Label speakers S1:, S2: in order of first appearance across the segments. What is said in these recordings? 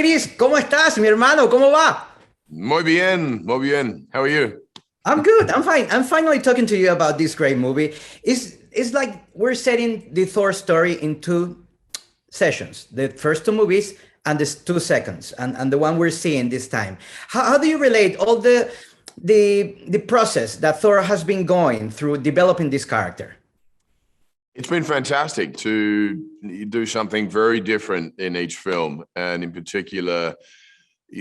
S1: Chris, ¿cómo estás, mi hermano? ¿Cómo va?
S2: Muy bien, muy bien. How are you?
S1: I'm good. I'm fine. I'm finally talking to you about this great movie. It's like we're setting the Thor story in two sessions: the first two movies and the two seconds, and the one we're seeing this time. How do you relate all the process that Thor has been going through developing this character?
S2: It's been fantastic to do something very different in each film, and in particular,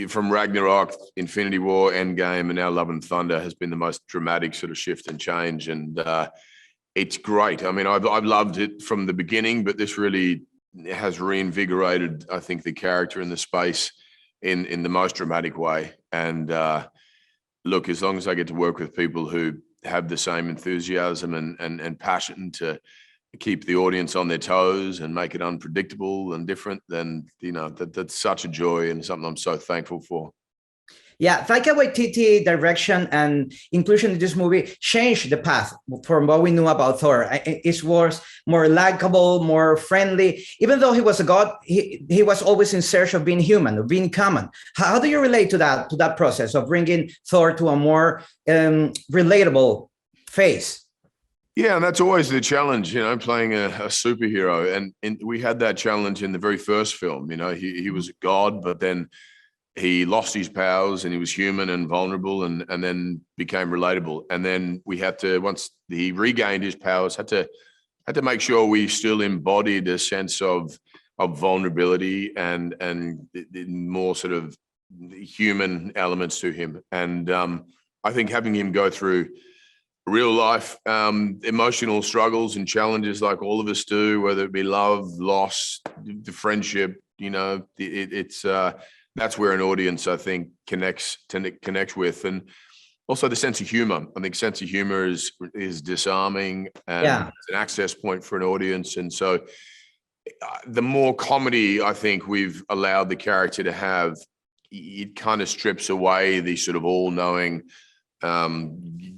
S2: from Ragnarok, Infinity War, Endgame, and now Love and Thunder has been the most dramatic sort of shift and change, and it's great. I mean, I've loved it from the beginning, but this really has reinvigorated, I think, the character in the space in the most dramatic way. And look, as long as I get to work with people who have the same enthusiasm and passion to keep the audience on their toes and make it unpredictable and different, then that's such a joy and something I'm so thankful for.
S1: Yeah, Taika Waititi direction and inclusion in this movie changed the path from what we knew about Thor. It was more likable, more friendly. Even though he was a god, he was always in search of being human, of being common. How do you relate to that process of bringing Thor to a more relatable face?
S2: Yeah, and that's always the challenge, playing a superhero. And we had that challenge in the very first film. He was a god, but then he lost his powers and he was human and vulnerable and then became relatable. And then we had to, once he regained his powers, had to make sure we still embodied a sense of vulnerability and more sort of human elements to him. And I think having him go through real life emotional struggles and challenges like all of us do, whether it be love, loss, the friendship, it's that's where an audience, I think, connects with. And also the sense of humor. I think sense of humor is disarming and it's an access point for an audience. And so the more comedy I think we've allowed the character to have, it kind of strips away the sort of all-knowing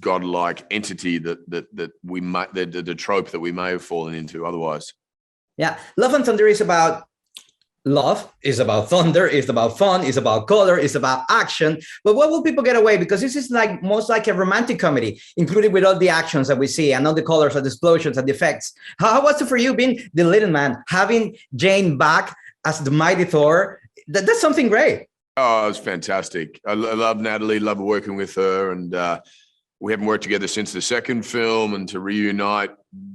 S2: godlike entity that we might, the trope that we may have fallen into otherwise.
S1: Yeah, Love and Thunder is about love, is about thunder, is about fun, is about color, is about action. But what will people get away? Because this is like most like a romantic comedy, included with all the actions that we see and all the colors and the explosions and the effects. How was it for you being the little man, having Jane back as the mighty Thor? That's something great.
S2: Oh, it was fantastic. I love Natalie, love working with her. And we haven't worked together since the second film, and to reunite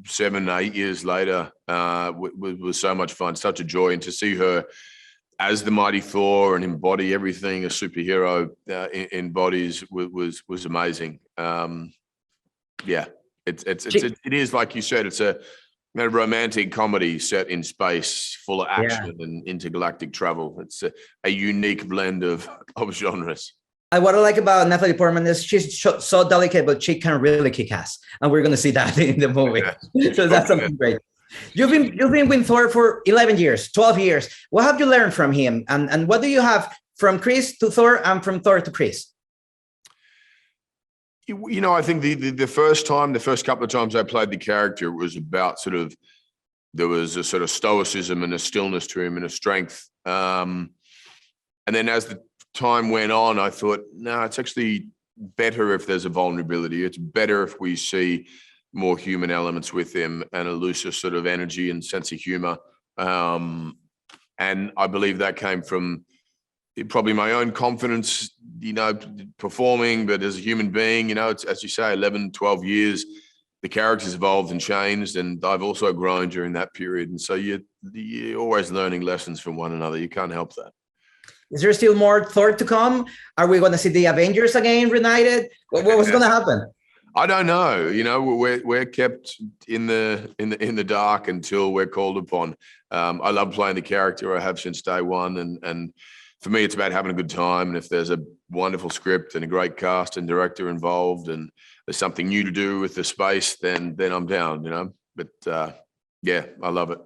S2: 7, 8 years later was so much fun, such a joy. And to see her as the mighty Thor and embody everything a superhero embodies was amazing. Yeah, it is, like you said, it's a romantic comedy set in space, full of action and intergalactic travel. It's a unique blend of genres.
S1: What I like about Natalie Portman is she's so delicate, but she can really kick ass, and we're going to see that in the movie. So that's something great. You've been with Thor for 11 years, 12 years. What have you learned from him, and what do you have from Chris to Thor and from Thor to Chris?
S2: I think the first couple of times I played the character, it was about there was a sort of stoicism and a stillness to him and a strength. And then as the time went on, I thought, no, it's actually better if there's a vulnerability. It's better if we see more human elements with him and a looser sort of energy and sense of humor. And I believe that came from probably my own confidence, performing, but as a human being, it's, as you say, 11, 12 years, the character's evolved and changed, and I've also grown during that period. And so you're always learning lessons from one another. You can't help that.
S1: Is there still more Thor to come? Are we going to see the Avengers again reunited? What was going to happen?
S2: I don't know. We're kept in the dark until we're called upon. I love playing the character. I have since day one, and for me, it's about having a good time. And if there's a wonderful script and a great cast and director involved, and there's something new to do with the space, then I'm down. But yeah, I love it.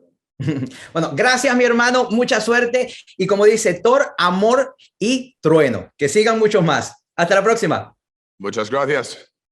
S1: Bueno, gracias, mi hermano, mucha suerte y como dice Thor, amor y trueno. Que sigan muchos más. Hasta la próxima.
S2: Muchas gracias.